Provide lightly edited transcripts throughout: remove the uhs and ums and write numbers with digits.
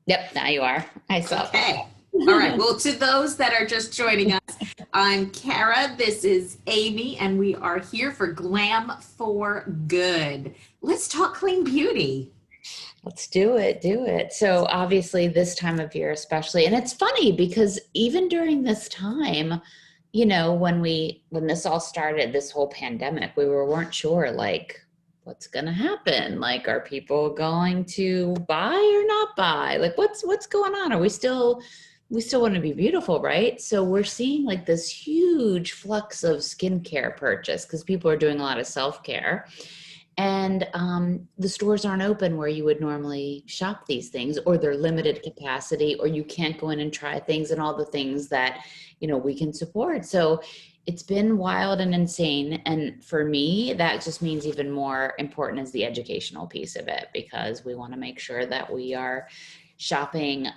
Yep, now you are. I saw Okay. All right. that. Well, to those that are just joining us, I'm Kara. This is Amy, and we are here for Glam for Good. Let's talk clean beauty. Let's do it, do it. So obviously this time of year especially, and it's funny because even during this time, when this all started, this whole pandemic, weren't sure like what's going to happen. Like, are people going to buy or not buy? Like what's going on? Are we still want to be beautiful, right? So we're seeing like this huge flux of skincare purchase because people are doing a lot of self-care. And the stores aren't open where you would normally shop these things, or they're limited capacity, or you can't go in and try things and all the things that, we can support. So it's been wild and insane. And for me, that just means even more important is the educational piece of it, because we want to make sure that we are shopping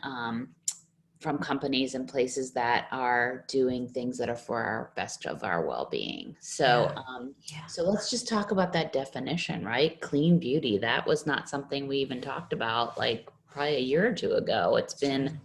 from companies and places that are doing things that are for our best of our well-being. So, Yeah. Yeah. so let's just talk about that definition, right? Clean beauty. That was not something we even talked about like probably a year or two ago. It's That's been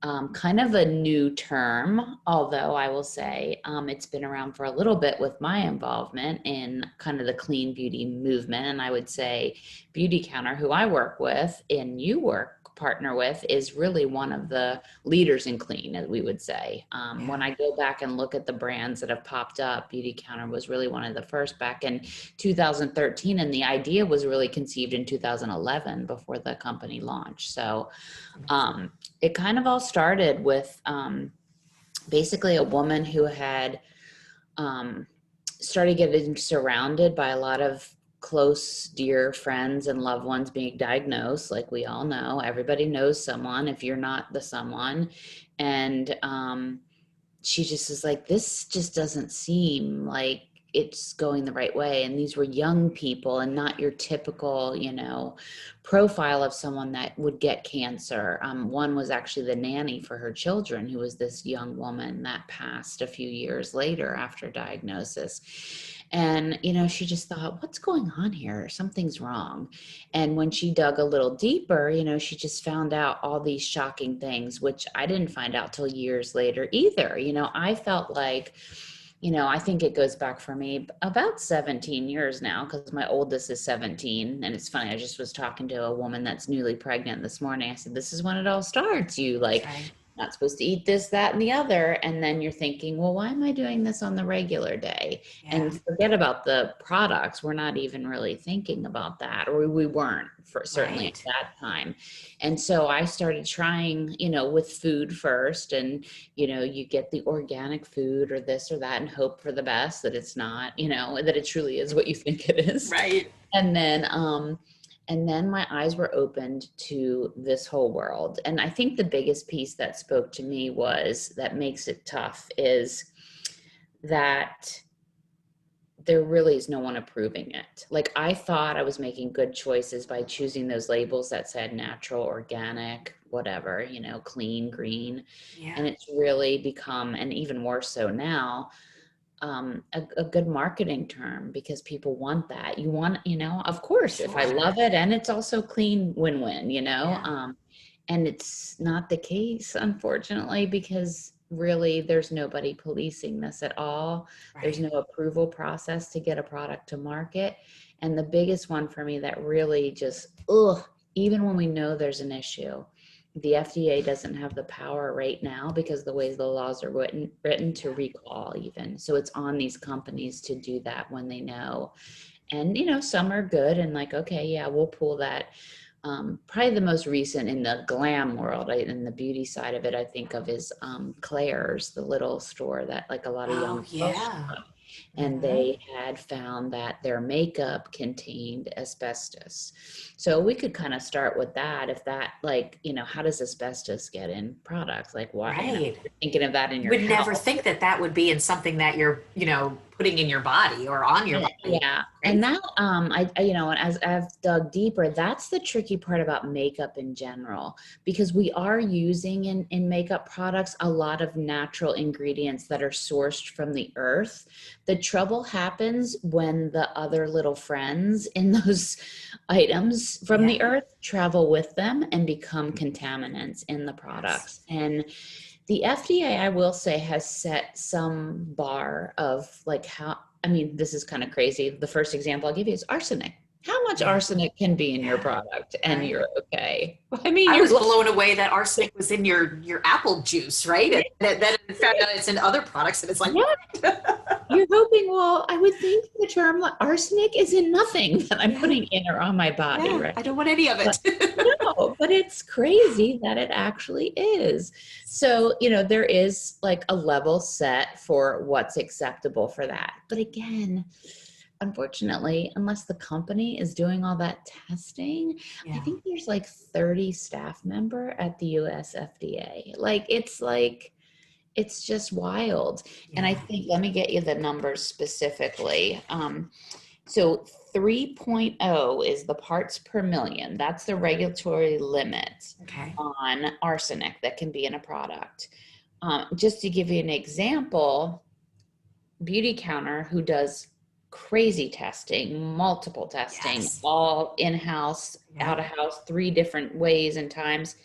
right. kind of a new term, although I will say it's been around for a little bit with my involvement in kind of the clean beauty movement. And I would say Beautycounter, who I work with and you partner with, is really one of the leaders in clean, as we would say. When Yeah. I go back and look at the brands that have popped up, Beautycounter was really one of the first back in 2013. And the idea was really conceived in 2011 before the company launched. So it kind of all started with basically a woman who had um, started getting surrounded by a lot of close, dear friends and loved ones being diagnosed. Like we all know, everybody knows someone if you're not the someone. And she just was like, this just doesn't seem like it's going the right way. And these were young people and not your typical, profile of someone that would get cancer. One was actually the nanny for her children, who was this young woman that passed a few years later after diagnosis. And, she just thought, what's going on here? Something's wrong. And when she dug a little deeper, she just found out all these shocking things, which I didn't find out till years later either. I felt like, I think it goes back for me about 17 years now, because my oldest is 17. And it's funny, I just was talking to a woman that's newly pregnant this morning. I said, this is when it all starts. You That's like right. not supposed to eat this, that, and the other. And then you're thinking, well, why am I doing this on the regular day? Yeah. And forget about the products. We're not even really thinking about that, or we weren't for certainly at Right. that time. And so I started trying, with food first. And, you get the organic food or this or that and hope for the best, that it's not, that it truly is what you think it is. Right. And then, my eyes were opened to this whole world. And I think the biggest piece that spoke to me was that makes it tough is that there really is no one approving it. Like I thought I was making good choices by choosing those labels that said natural, organic, whatever, clean, green. Yeah. And it's really become, and even more so now, a good marketing term, because people want that. You want, of course, if I Sure. love it and it's also clean, win-win, Yeah. and it's not the case, unfortunately, because really there's nobody policing this at all. There's Right. no approval process to get a product to market. And the biggest one for me that really just, ugh, even when we know there's an issue, the FDA doesn't have the power right now because the way the laws are written to Yeah. recall even. So it's on these companies to do that when they know. And, some are good and like, okay, yeah, we'll pull that. Probably the most recent in the glam world, in the beauty side of it, I think of is Claire's, the little store that like a lot of Oh, young girls yeah. shop. And Hmm. they had found that their makeup contained asbestos. So we could kind of start with that. If that, like, how does asbestos get in products? Like, why, Right. you're thinking of that in You your would never house. think that that would be in something that you're, putting in your body or on your body. Yeah. And that, you know, as I've dug deeper, that's the tricky part about makeup in general, because we are using in makeup products a lot of natural ingredients that are sourced from the earth. The trouble happens when the other little friends in those items from the earth travel with them and become contaminants in the products. And the FDA, I will say, has set some bar of like how, I mean, this is kind of crazy. The first example I'll give you is arsenic. How much arsenic can be in your product and you're okay? I mean, I you're was blown away that arsenic was in your apple juice, right? And then I found out it's in other products, and it's like, you're hoping, well, I would think the term like arsenic is in nothing that I'm putting in or on my body, right? I don't want any of it. No, but it's crazy that it actually is. So, you know, there is like a level set for what's acceptable for that. But again, unfortunately, unless the company is doing all that testing, I think there's like 30 staff member at the US FDA. It's just wild. And I think, let me get you the numbers specifically. So 3.0 is the parts per million. That's the regulatory limit on arsenic that can be in a product. Just to give you an example, Beautycounter, who does crazy testing, multiple testing, all in-house, out-of-house, 3 different ways and times,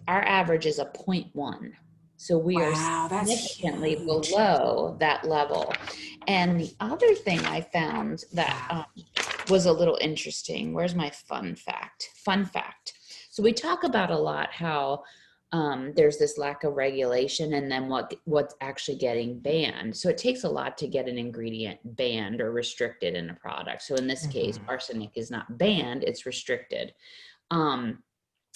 our average is a 0.1. So we are significantly below that level. And the other thing I found that was a little interesting, where's my fun fact? Fun fact. So we talk about a lot how there's this lack of regulation and then what's actually getting banned. So it takes a lot to get an ingredient banned or restricted in a product. So in this case, arsenic is not banned, it's restricted.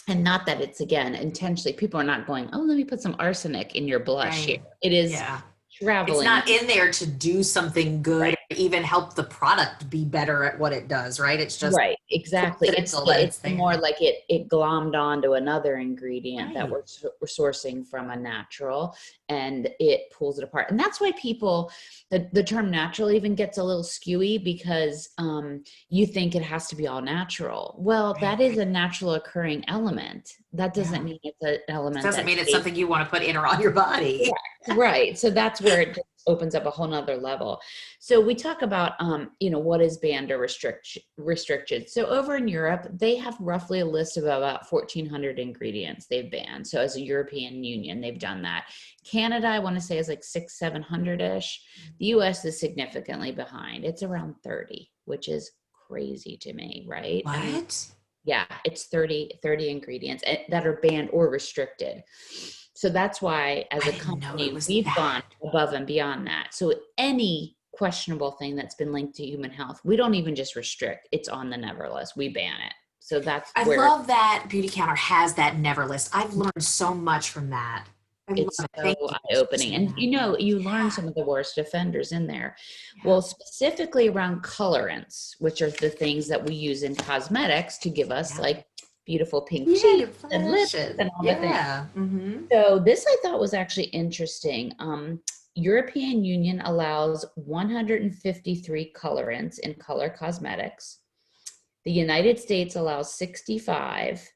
And not that it's, again, intentionally, people are not going, oh, let me put some arsenic in your blush here. It is traveling. It's not in there to do something good, or even help the product be better at what it does, right? It's just exactly. It's more like it glommed onto another ingredient that we're sourcing from a natural, and it pulls it apart. And that's why people, the term natural even gets a little skewy, because you think it has to be all natural. Well, that is a natural occurring element. That doesn't mean it's an element. Doesn't mean it's something you want to put in or on your body. Right. So that's where it just opens up a whole nother level. So we talk about, you know, what is banned or restricted. So over in Europe, they have roughly a list of about 1,400 ingredients they've banned. So as a European Union, they've done that. Canada, I want to say, is like 600-700-ish. The US is significantly behind. It's around 30, which is crazy to me, right? What? I mean, yeah, it's 30 ingredients that are banned or restricted. So that's why, as a company, we've gone above and beyond that. So any questionable thing that's been linked to human health, we don't even just restrict, it's on the never list. We ban it. So that's I love that Beautycounter has that never list. I've learned so much from that. It's so eye-opening. And you know, you learn some of the worst offenders in there. Well, specifically around colorants, which are the things that we use in cosmetics to give us like beautiful pink cheeks and lips and all the things. So this I thought was actually interesting. European Union allows 153 colorants in color cosmetics. The United States allows 65.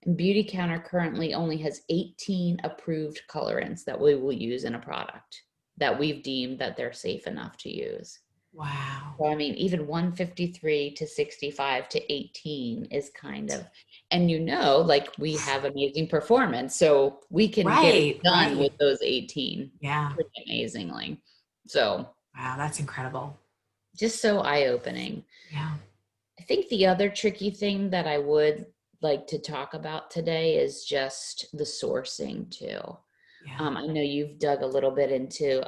And Beautycounter currently only has 18 approved colorants that we will use in a product that we've deemed that they're safe enough to use. Wow. So, I mean, even 153 to 65 to 18 is kind of, and you know, like we have amazing performance, so we can get it done with those 18 pretty amazingly. So, wow, that's incredible. Just so eye-opening. Yeah. I think the other tricky thing that I would like to talk about today is just the sourcing too. I know you've dug a little bit into,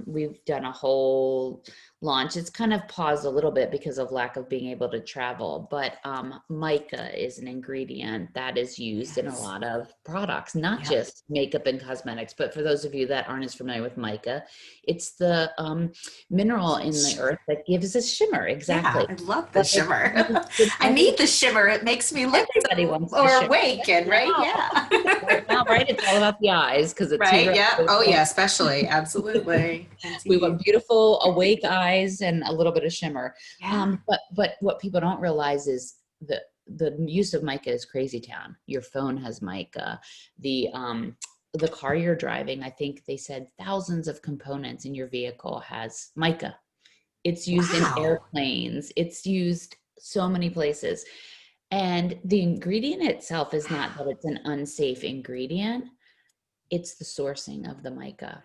we've done a whole launch. It's kind of paused a little bit because of lack of being able to travel, but mica is an ingredient that is used in a lot of products, not just makeup and cosmetics, but for those of you that aren't as familiar with mica, it's the mineral in the earth that gives us shimmer. Exactly. I love the shimmer. I need the shimmer. It makes me look awake and Right now, right? It's all about the eyes because it's oh yeah, especially. Absolutely. We want beautiful awake eyes eyes and a little bit of shimmer. Yeah. But what people don't realize is the use of mica is crazy town. Your phone has mica. The car you're driving, I think they said thousands of components in your vehicle has mica. It's used in Wow. airplanes. It's used so many places. And the ingredient itself is not that it's an unsafe ingredient. It's the sourcing of the mica.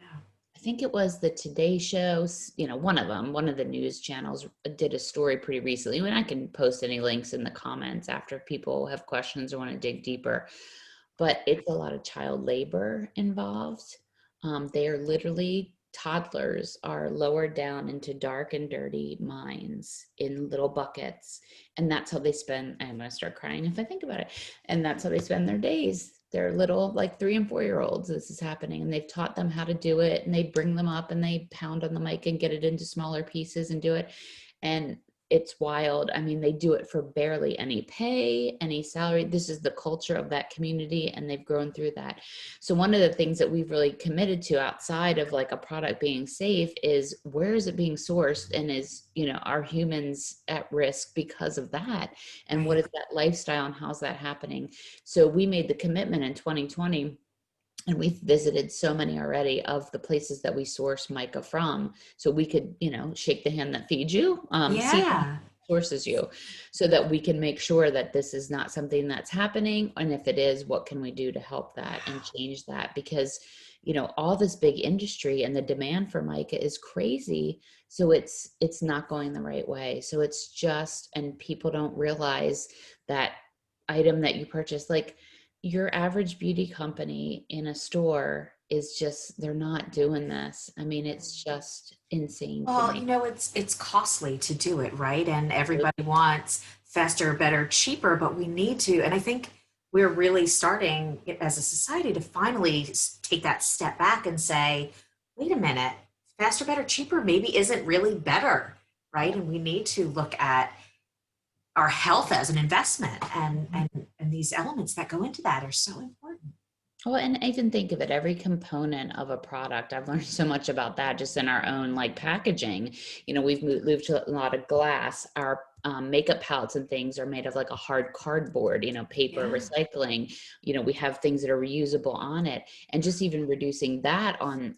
I think it was the Today Show, one of them, one of the news channels did a story pretty recently. And I can post any links in the comments after people have questions or want to dig deeper. But it's a lot of child labor involved. They are literally toddlers are lowered down into dark and dirty mines in little buckets. And that's how they spend, I'm going to start crying if I think about it. And that's how they spend their days. They're little, like 3 and 4 year olds. This is happening. And they've taught them how to do it. And they bring them up and they pound on the mic and get it into smaller pieces and do it. And it's wild. I mean, they do it for barely any pay, any salary. This is the culture of that community, and they've grown through that. So one of the things that we've really committed to outside of like a product being safe is where is it being sourced, and is, are humans at risk because of that? And what Right. is that lifestyle and how's that happening? So we made the commitment in 2020, and we've visited so many already of the places that we source mica from, so we could, shake the hand that feeds you, see the hand Yeah. that sources you, so that we can make sure that this is not something that's happening. And if it is, what can we do to help that and change that? Because, all this big industry and the demand for mica is crazy. So it's not going the right way. So it's just, and people don't realize that item that you purchase, like, your average beauty company in a store is just, they're not doing this. I mean, it's just insane to Well, me. it's costly to do it, right? And everybody wants faster, better, cheaper, but we need to, and I think we're really starting as a society to finally take that step back and say, wait a minute, faster, better, cheaper maybe isn't really better, right? And we need to look at our health as an investment, and these elements that go into that are so important. Well, and even think of it, every component of a product. I've learned so much about that just in our own like packaging. We've moved to a lot of glass. Our makeup palettes and things are made of like a hard cardboard, paper Yeah. recycling. We have things that are reusable on it, and just even reducing that on.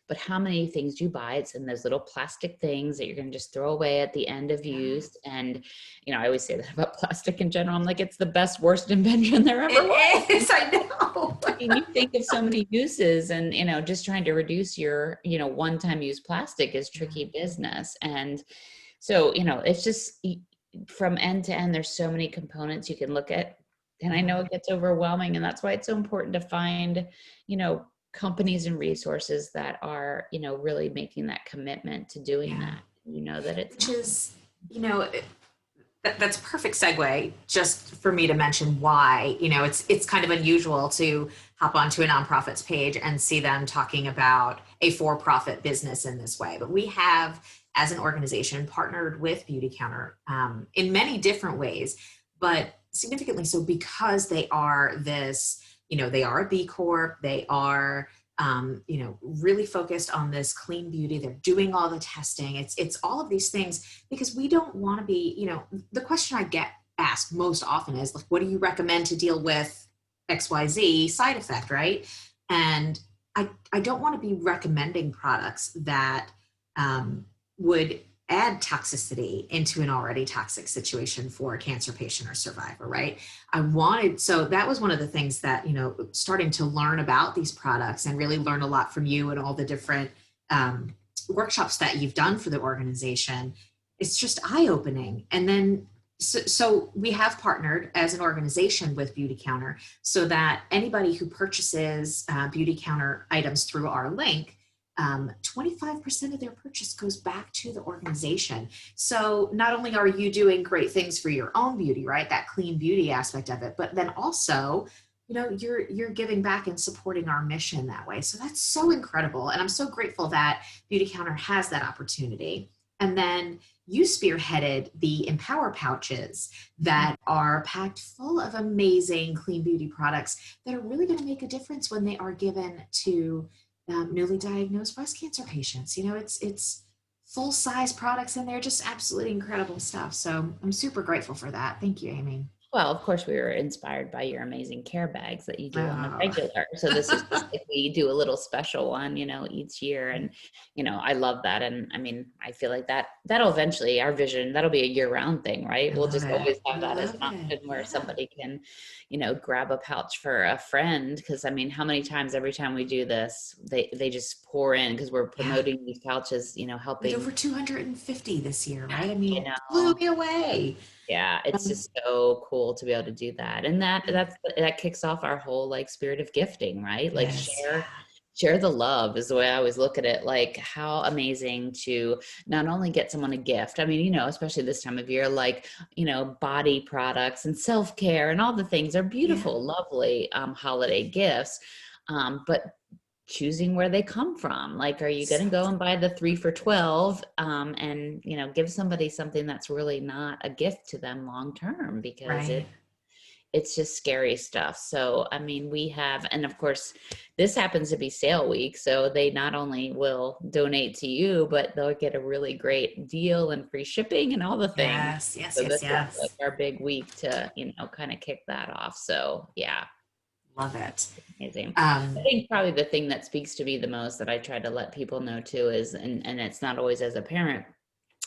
But how many things do you buy? It's in those little plastic things that you're going to just throw away at the end of Yeah. use. And I always say that about plastic in general. I'm like, it's the best, worst invention there ever was. It is, I know. I mean, you think of so many uses, and, just trying to reduce your, one-time use plastic is tricky business. And so, it's just from end to end, there's so many components you can look at. And I know it gets overwhelming, and that's why it's so important to find, companies and resources that are, really making that commitment to doing Yeah. that. That it's Which not. is, you know, that's a perfect segue just for me to mention why, it's kind of unusual to hop onto a nonprofit's page and see them talking about a for-profit business in this way. But we have, as an organization, partnered with Beautycounter in many different ways, but significantly so because they are this, they are a B Corp, they are really focused on this clean beauty. They're doing all the testing. It's all of these things because we don't want to be, the question I get asked most often is like, what do you recommend to deal with XYZ side effect, right? And I don't want to be recommending products that would add toxicity into an already toxic situation for a cancer patient or survivor, right? So that was one of the things that, starting to learn about these products and really learn a lot from you and all the different workshops that you've done for the organization, it's just eye-opening. And then, so we have partnered as an organization with Beautycounter so that anybody who purchases Beautycounter items through our link, 25% of their purchase goes back to the organization. So not only are you doing great things for your own beauty, right? That clean beauty aspect of it, but then also, you're giving back and supporting our mission that way. So that's so incredible. And I'm so grateful that Beautycounter has that opportunity. And then you spearheaded the Empower pouches that are packed full of amazing clean beauty products that are really going to make a difference when they are given to newly diagnosed breast cancer patients. It's full size products in there, just absolutely incredible stuff. So I'm super grateful for that. Thank you, Amy. Well, of course, we were inspired by your amazing care bags that you do on the Oh. regular. So this is just like we do a little special one, each year. And, I love that. And I mean, I feel like that'll eventually, our vision, that'll be a year-round thing, right? I We'll love just it. always I have that as love an it. option where Yeah. somebody can, grab a pouch for a friend. Because I mean, how many times every time we do this, they just pour in because we're Yeah. promoting these pouches, We had helping. over 250 this year, right? I mean, You it blew know. me away. Yeah, it's Um, just so cool to be able to do that. And that yeah. that kicks off our whole like spirit of gifting, right? Like Yes. share the love is the way I always look at it. Like how amazing to not only get someone a gift. I mean, especially this time of year, like, body products and self-care and all the things are Yeah. beautiful, lovely holiday gifts. But choosing where they come from. Like, are you going So to go and buy the 3 for 12 and, give somebody something that's really not a gift to them long term because right. it's just scary stuff. So, I mean, we have, and of course, this happens to be sale week. So they not only will donate to you, but they'll get a really great deal and free shipping and all the things. Yes. Yes. So Yes. this is like Yes. our big week to, kind of kick that off. So yeah, Love it. amazing. I Um, think probably the thing that speaks to me the most that I try to let people know too is, and it's not always as a parent,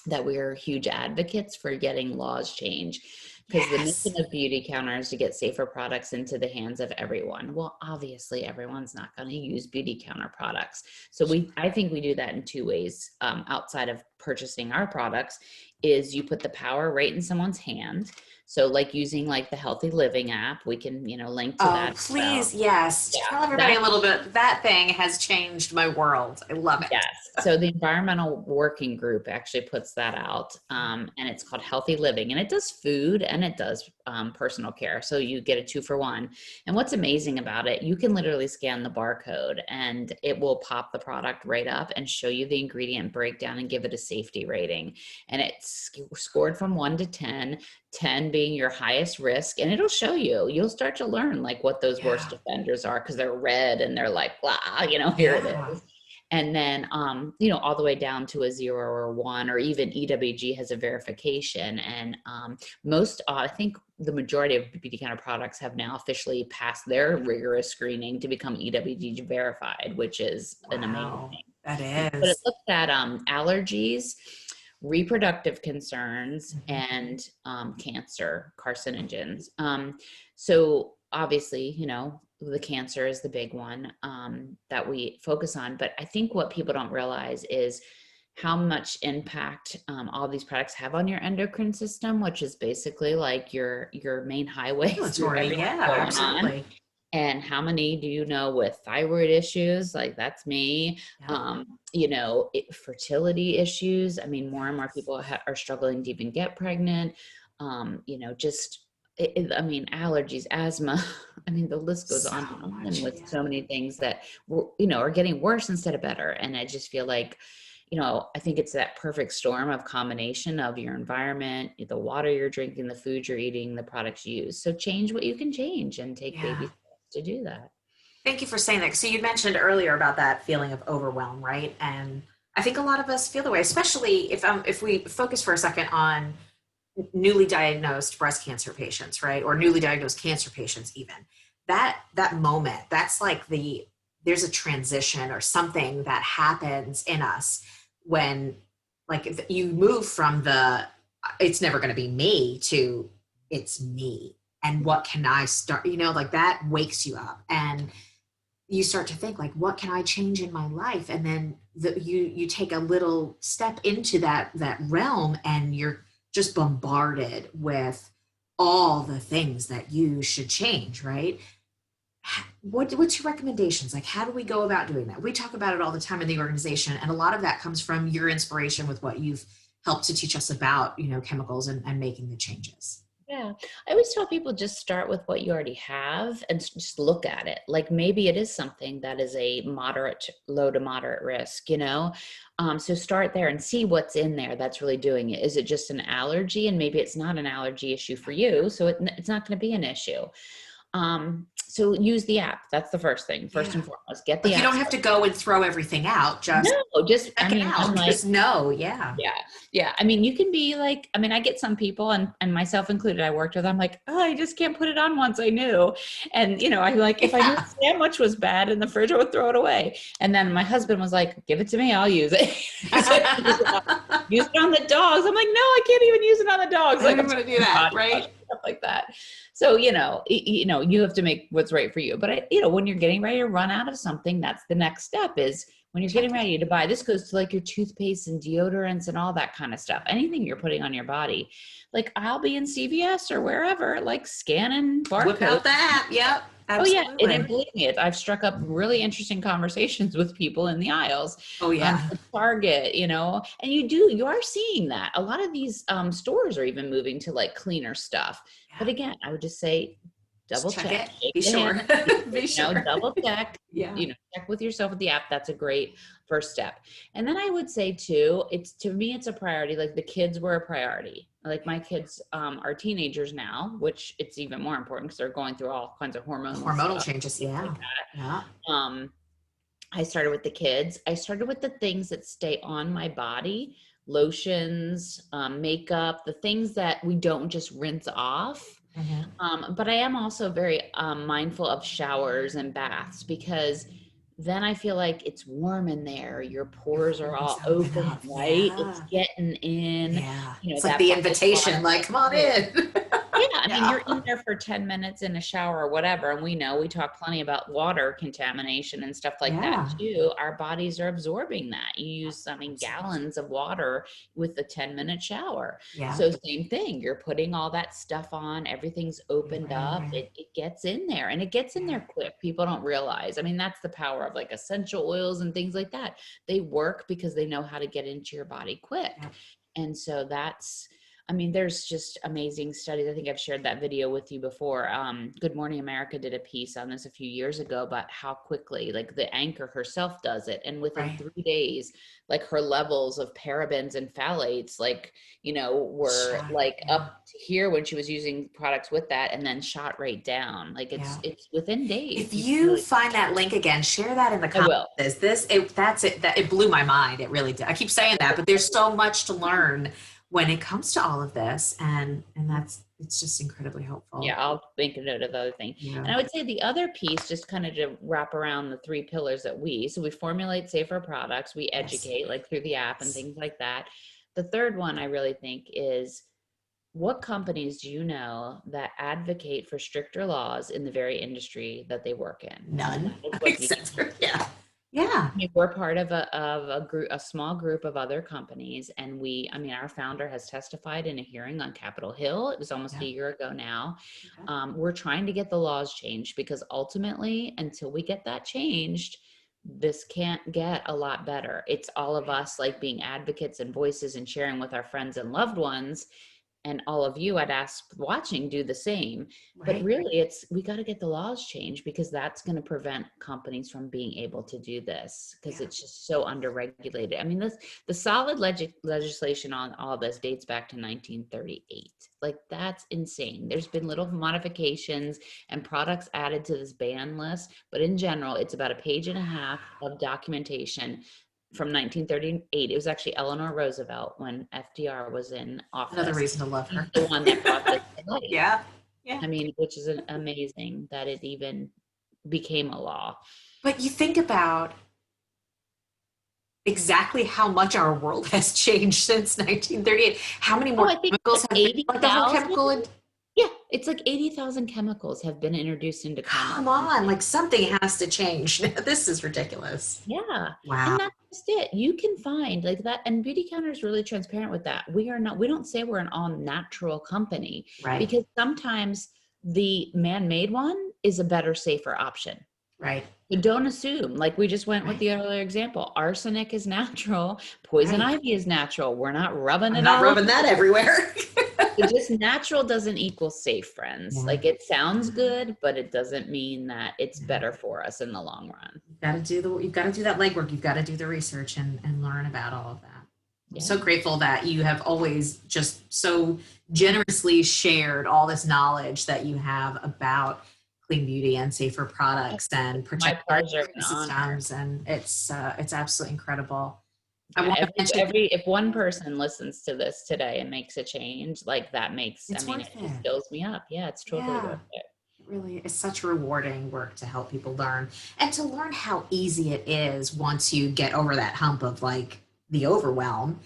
that we're huge advocates for getting laws changed because the mission yes. of Beautycounter is to get safer products into the hands of everyone. Well, obviously everyone's not going to use Beautycounter products. So I think we do that in two ways. Outside of purchasing our products is you put the power right in someone's hand. So like using like the Healthy Living app, we can, link to Oh, that as well. please. Yes. Yeah, Tell everybody that a little bit. That thing has changed my world. I love it. Yes. So the environmental working group actually puts that out, and it's called Healthy Living, and it does food and it does personal care. So you get a 2 for 1. And what's amazing about it, you can literally scan the barcode, and it will pop the product right up and show you the ingredient breakdown and give it a safety rating. And it's scored from 1 to 10, 10 being your highest risk, and it'll show you. You'll start to learn like what those Yeah. worst offenders are because they're red and they're like, blah, here it Yeah. is. And then all the way down to a 0 or 1, or even EWG has a verification. And most I think the majority of Beautycounter products have now officially passed their rigorous screening to become EWG verified, which is an amazing Wow. thing. That But it is. looks at allergies, reproductive concerns, Mhm. and cancer carcinogens. So obviously, the cancer is the big one that we focus on. But I think what people don't realize is how much impact all these products have on your endocrine system, which is basically like your main highway through Regulatory. everything Yeah, going on. absolutely. And how many do you know with thyroid issues? Like that's me. Yep. Fertility issues. I mean, more and more Yes. people are struggling to even get pregnant. Just I mean, allergies, asthma. I mean, the list goes So on much. with Yeah. so many things that are getting worse instead of better. And I just feel like, I think it's that perfect storm of combination of your environment, the water you're drinking, the food you're eating, the products you use. So change what you can change and take baby Yeah. steps to do that. Thank you for saying that. So you mentioned earlier about that feeling of overwhelm, right? And I think a lot of us feel the way, especially if we focus for a second on newly diagnosed breast cancer patients, right? Or newly diagnosed cancer patients even. That moment, that's like there's a transition or something that happens in us when like you move from the it's never going to be me to it's me. And what can I start, like that wakes you up and you start to think like what can I change in my life, and then you take a little step into that realm and you're just bombarded with all the things that you should change, right? What's your recommendations? Like, how do we go about doing that? We talk about it all the time in the organization, and a lot of that comes from your inspiration with what you've helped to teach us about, chemicals and making the changes. Yeah. I always tell people just start with what you already have and just look at it. Like maybe it is something that is a low to moderate risk. So start there and see what's in there that's really doing it. Is it just an allergy? And maybe it's not an allergy issue for you. So it's not going to be an issue. So use the app. That's the first thing. First and foremost, get the Like you app. don't have to go and throw everything out. Just No, just, I check it mean, I'm out. like, Just know. Yeah. yeah. Yeah. I mean, you can be like, I mean, I get some people and myself included, I worked with, I'm like, oh, I just can't put it on once I knew. And, you know, I like, if I knew the sandwich was bad in the fridge, I would throw it away. And then my husband was like, give it to me. I'll use it. He's like, use it on the dogs. I'm like, no, I can't even use it on the dogs. I Like, don't want to do that. Right. Stuff like that. So, you know, you have to make what's right for you. But when you're getting ready to run out of something, that's the next step is when you're getting ready to buy. This goes to like your toothpaste and deodorants and all that kind of stuff. Anything you're putting on your body. Like I'll be in CVS or wherever, like scanning barcodes. Whip out that. Yep. Absolutely. Oh yeah, and believe me, I've struck up really interesting conversations with people in the aisles. Oh yeah. Target, and you are seeing that. A lot of these stores are even moving to like cleaner stuff. Yeah. But again, I would just say double check. Be sure. Be sure. Double check. Yeah. Check with yourself with the app. That's a great first step. And then I would say too, to me, it's a priority. Like the kids were a priority. Like my kids are teenagers now, which it's even more important because they're going through all kinds of hormonal changes. Yeah. Like yeah. I started with the kids. I started with the things that stay on my body, lotions, makeup, the things that we don't just rinse off. Mm-hmm. But I am also very mindful of showers and baths because then I feel like it's warm in there. Your pores are all open, right? Yeah. It's getting in. Yeah. It's like the invitation, like, come on in. Yeah. I mean, you're in there for 10 minutes in a shower or whatever. And we talk plenty about water contamination and stuff like that too. Our bodies are absorbing that. You use, gallons of water with a 10-minute shower. Yeah. So same thing. You're putting all that stuff on. Everything's opened up. It gets in there and it gets in there quick. People don't realize. I mean, that's the power of like essential oils and things like that. They work because they know how to get into your body quick. Yeah. And so there's just amazing studies. I think I've shared that video with you before. Good Morning America did a piece on this a few years ago about how quickly, like the anchor herself does it. And within 3 days, like her levels of parabens and phthalates, were up to here when she was using products with that and then shot right down. Like it's within days. If you find that link again, share that in the comments. It blew my mind. It really did. I keep saying that, but there's so much to learn when it comes to all of this, and it's just incredibly helpful. Yeah, I'll make a note of the other thing. Yeah. And I would say the other piece, just kind of to wrap around the 3 pillars that we formulate safer products, we educate like through the app and things like that. The third one I really think is, what companies do you know that advocate for stricter laws in the very industry that they work in? None. Yeah. Yeah. We're part of a small group of other companies. And our founder has testified in a hearing on Capitol Hill. It was almost a year ago now. Okay. We're trying to get the laws changed because ultimately, until we get that changed, this can't get a lot better. It's all of us like being advocates and voices and sharing with our friends and loved ones. And all of you, I'd ask watching, do the same. Right. But really, we got to get the laws changed because that's going to prevent companies from being able to do this because it's just so underregulated. I mean, the solid legislation on all this dates back to 1938. Like, that's insane. There's been little modifications and products added to this ban list. But in general, it's about 1.5 pages of documentation. From 1938, it was actually Eleanor Roosevelt when FDR was in office. Another reason to love her. The one that brought this to life. Yeah. Which is amazing that it even became a law. But you think about exactly how much our world has changed since 1938. How many more chemicals have been? Like the whole chemical. Yeah, it's like 80,000 chemicals have been introduced into commerce. Come on, like something has to change. This is ridiculous. Yeah. Wow. And that's just it. You can find like that. And Beautycounter is really transparent with that. We don't say we're an all natural company, right? Because sometimes the man-made one is a better, safer option. Right. So don't assume, like we just went with the earlier example, arsenic is natural, poison ivy is natural. We're not rubbing that everywhere. Just natural doesn't equal safe, friends. Yeah. Like it sounds good, but it doesn't mean that it's better for us in the long run. You've got to do that legwork. You've got to do the research and learn about all of that. Yeah. I'm so grateful that you have always just so generously shared all this knowledge that you have about clean beauty and safer products and My protect our pleasure and honor. systems. And it's absolutely incredible. I Yeah, want to mention if one person listens to this today and makes a change, like that makes, I it's mean, worth it just it. fills me up. Yeah, it's totally Yeah. worth it. It really is such rewarding work to help people learn and to learn how easy it is once you get over that hump of like the overwhelm,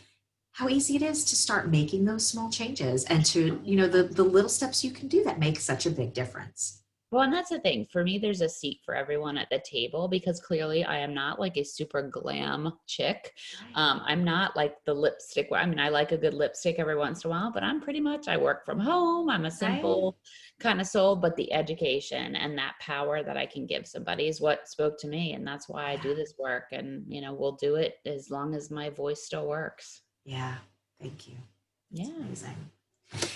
how easy it is to start making those small changes and to, you know, the little steps you can do that make such a big difference. Well, and that's the thing. For me, there's a seat for everyone at the table because clearly I am not like a super glam chick. Right. I'm not like the lipstick. I mean, I like a good lipstick every once in a while, but I'm pretty much, I work from home. I'm a Right. simple kind of soul, but the education and that power that I can give somebody is what spoke to me. And that's why I Yeah. do this work. And, you know, we'll do it as long as my voice still works. Yeah. Thank you. It's Yeah. amazing.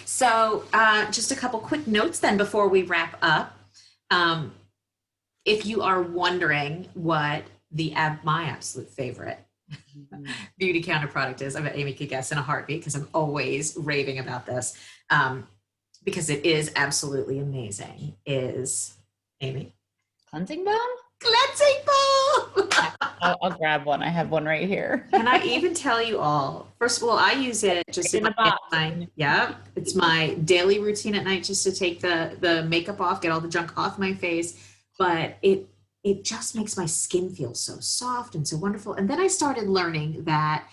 So, just a couple quick notes then before we wrap up. Um, if you are wondering what my absolute favorite Beautycounter product is, I bet Amy could guess in a heartbeat because I'm always raving about this, because it is absolutely amazing, is Amy. Cleansing balm? Cleansing balm! I'll grab one. I have one right here. Can I even tell you all? First of all, I use it just In a box. yeah, it's my daily routine at night just to take the makeup off, get all the junk off my face. But it just makes my skin feel so soft and so wonderful. And then I started learning that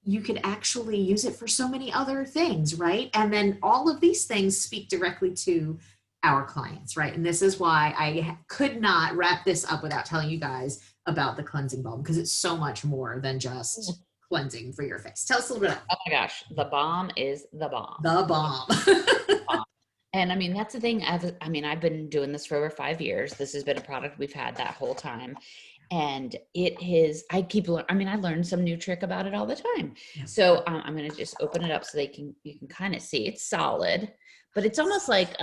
you could actually use it for so many other things, right? And then all of these things speak directly to our clients, right? And this is why I could not wrap this up without telling you guys about the cleansing balm because it's so much more than just cleansing for your face. Tell us a little bit about Oh my gosh, the bomb is the bomb. the balm. And I mean, that's the thing. I've been doing this for over 5 years. This has been a product we've had that whole time. And it is, I learn some new trick about it all the time. Yeah. So I'm going to just open it up so you can kind of see it's solid, but it's almost like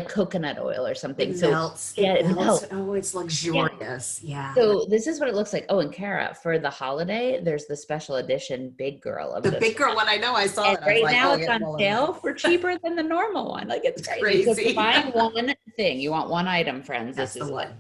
coconut oil or something. It So melts. yeah, It it melts. melts. Oh, it's luxurious. Yeah. So this is what it looks like. Oh, and Kara, for the holiday, there's the special edition big girl of The this big girl one, I know, I saw and it. I was right like, now oh, it's yeah, on well, sale for cheaper than the normal one. Like it's crazy. So if crazy. you're buying one thing, you want one item, friends. That's This the is it. one.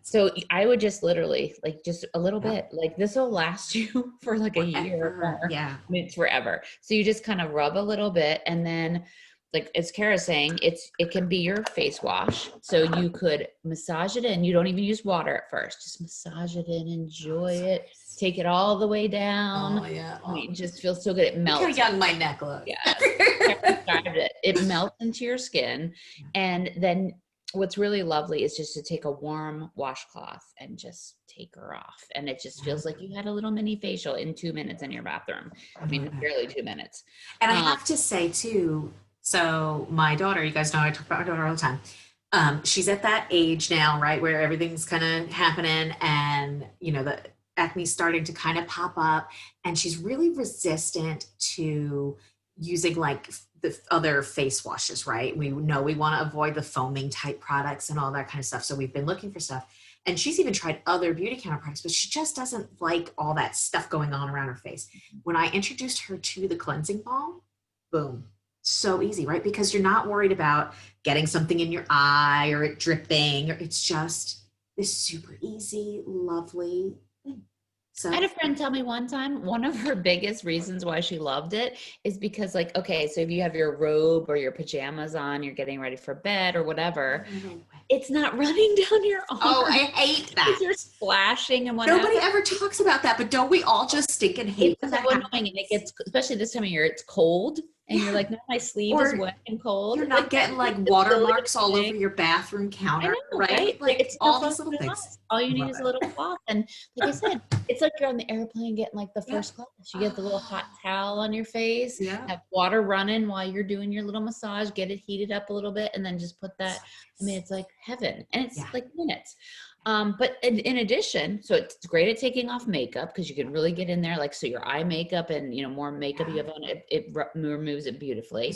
So I would just literally like just a little Yeah. bit, like this will last you for like a year or Forever. more. Yeah. I mean, it's forever. So you just kind of rub a little bit and then like as Kara's saying, it can be your face wash. So you could massage it in. You don't even use water at first. Just massage it in, enjoy it, take it all the way down. Oh, yeah. I mean, it just feels so good. It Look melts. how young my neck looks. Yes. Described it. It melts into your skin. And then what's really lovely is just to take a warm washcloth and just take her off. And it just feels like you had a little mini facial in 2 minutes in your bathroom. I mean, barely 2 minutes. And I have to say too, so my daughter, you guys know I talk about my daughter all the time. She's at that age now, right, where everything's kind of happening and, you know, the acne's starting to kind of pop up and she's really resistant to using like the other face washes, right? We know we want to avoid the foaming type products and all that kind of stuff. So we've been looking for stuff. And she's even tried other Beautycounter products, but she just doesn't like all that stuff going on around her face. When I introduced her to the cleansing balm, boom, so easy, right? Because you're not worried about getting something in your eye or it dripping. Or it's just this super easy, lovely thing. So I had a friend tell me one time, one of her biggest reasons why she loved it is because like, okay, so if you have your robe or your pajamas on, you're getting ready for bed or whatever, it's not running down your arm. Oh, I hate that. You're splashing and whatever. Nobody ever talks about that, but don't we all just stink and hate It's when so that annoying, and it gets, especially this time of year, it's cold, and you're like, no, my sleeve Or is wet and cold. You're not Like, getting like it's watermarks all silly. over your bathroom I counter, know, right? right? Like It's all so these fun little to things. us. All you need Love is a it. little cloth. And like I said, it's like you're on the airplane getting like the Yeah. first class. You get the little hot towel on your face, Yeah. have water running while you're doing your little massage, get it heated up a little bit, and then just put that. I mean, it's like heaven, and it's Yeah. like minutes. But in addition, so it's great at taking off makeup because you can really get in there, like, so your eye makeup and, you know, more makeup you have on it, removes it beautifully.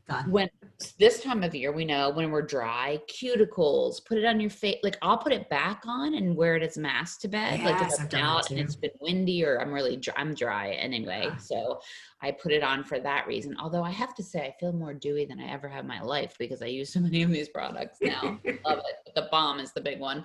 Done. When this time of year, we know when we're dry, cuticles, put it on your face. Like I'll put it back on and wear it as a mask to bed. Like if Yes, I'm I've done that out and too. it's been windy or I'm really dry, I'm dry anyway. So I put it on for that reason. Although I have to say, I feel more dewy than I ever have in my life because I use so many of these products now. Love it. But the balm is the big one.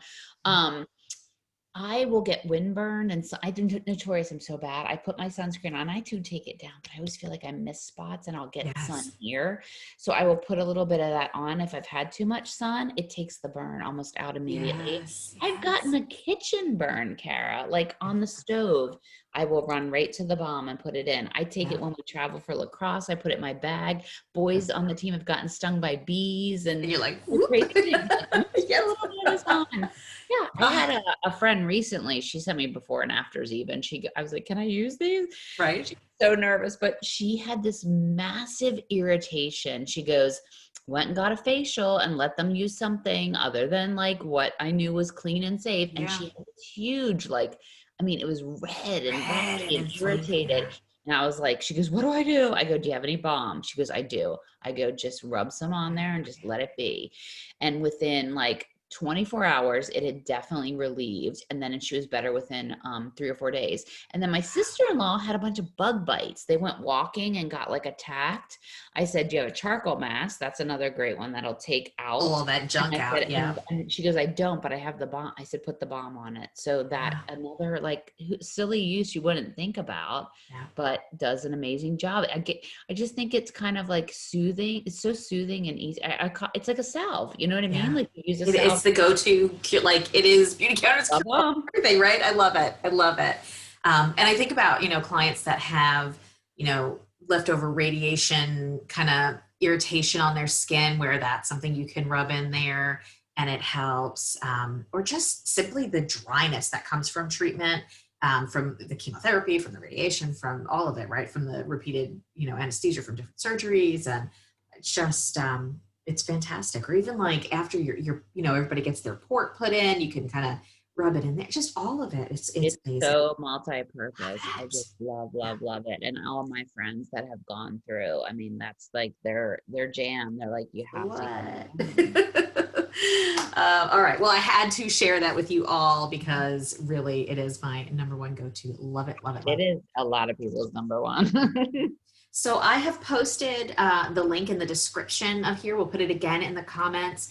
I will get windburn, and so I'm notorious. I'm so bad. I put my sunscreen on. I do take it down, but I always feel like I miss spots, and I'll get sun Yes. here. So I will put a little bit of that on. If I've had too much sun, it takes the burn almost out immediately. Yes. I've gotten Yes. a kitchen burn, Cara, like on the stove. I will run right to the balm and put it in. I take it Yeah. when we travel for lacrosse. I put it in my bag. Boys on the team have gotten stung by bees And and you're like, the whoop. crazy things. Like, let me just put a Yes. little bit of this on. Yeah, I had Ah, a friend recently. She sent me before and afters even. I was like, "Can I use these?" right. She's so nervous, but she had this massive irritation. She goes, "Went and got a facial and let them use something other than like what I knew was clean and safe." And Yeah. she had this huge, like, I mean, it was red and Red and raspy and inflamed. irritated. Yeah. And I was like, she goes, "What do I do?" I go, "Do you have any balm?" She goes, "I do." I go, "Just rub some on there and just let it be." And within like 24 hours, it had definitely relieved. And then she was better within 3 or 4 days. And then my sister-in-law had a bunch of bug bites. They went walking and got like attacked. I said, "Do you have a charcoal mask?" That's another great one that'll take out. All that And junk I out. said, Yeah. and she goes, "I don't, but I have the balm." I said, "Put the balm on it." So that Yeah. another like silly use you wouldn't think about, Yeah. but does an amazing job. I just think it's kind of like soothing. It's so soothing and easy. It's like a salve. You know what I mean? Yeah. Like you use a It's salve. the go-to cure, like it is Beautycounter's Love cure for 'em. everything, right? I love it. I love it. And I think about, clients that have, leftover radiation kind of irritation on their skin where that's something you can rub in there and it helps. Or just simply the dryness that comes from treatment, from the chemotherapy, from the radiation, from all of it, right? From the repeated, anesthesia from different surgeries. And it's just, it's fantastic. Or even like after everybody gets their port put in, you can kind of rub it in there. Just all of it. It's It's amazing. so multi-purpose. I Right. just love, Yeah. love, love it. And all of my friends that have gone through, I mean, that's like their jam. They're like, you have to use What? them. All right. Well, I had to share that with you all because really it is my number one go-to. Love it, love it, love It it. is a lot of people's number one. So I have posted the link in the description of here. We'll put it again in the comments.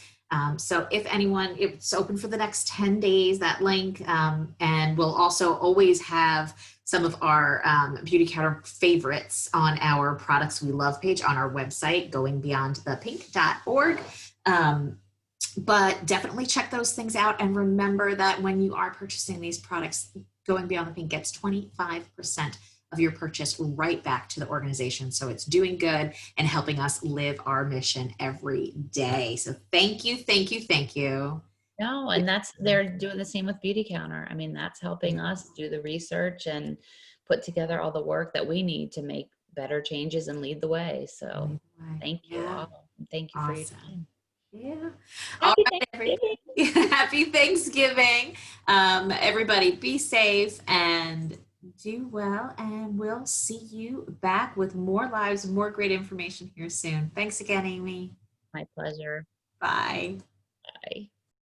So if anyone, it's open for the next 10 days, that link. And we'll also always have some of our Beautycounter favorites on our Products We Love page on our website, goingbeyondthepink.org. But definitely check those things out. And remember that when you are purchasing these products, Going Beyond the Pink gets 25% of your purchase right back to the organization. So it's doing good and helping us live our mission every day. So thank you, thank you, thank you. No, and they're doing the same with Beautycounter. I mean, that's helping us do the research and put together all the work that we need to make better changes and lead the way. So thank you Yeah, all. Thank you for your awesome. time. Yeah. All Happy right, Thanksgiving. Happy Thanksgiving. Everybody be safe and do well. And we'll see you back with more lives, more great information here soon. Thanks again, Amy. My pleasure. Bye. Bye.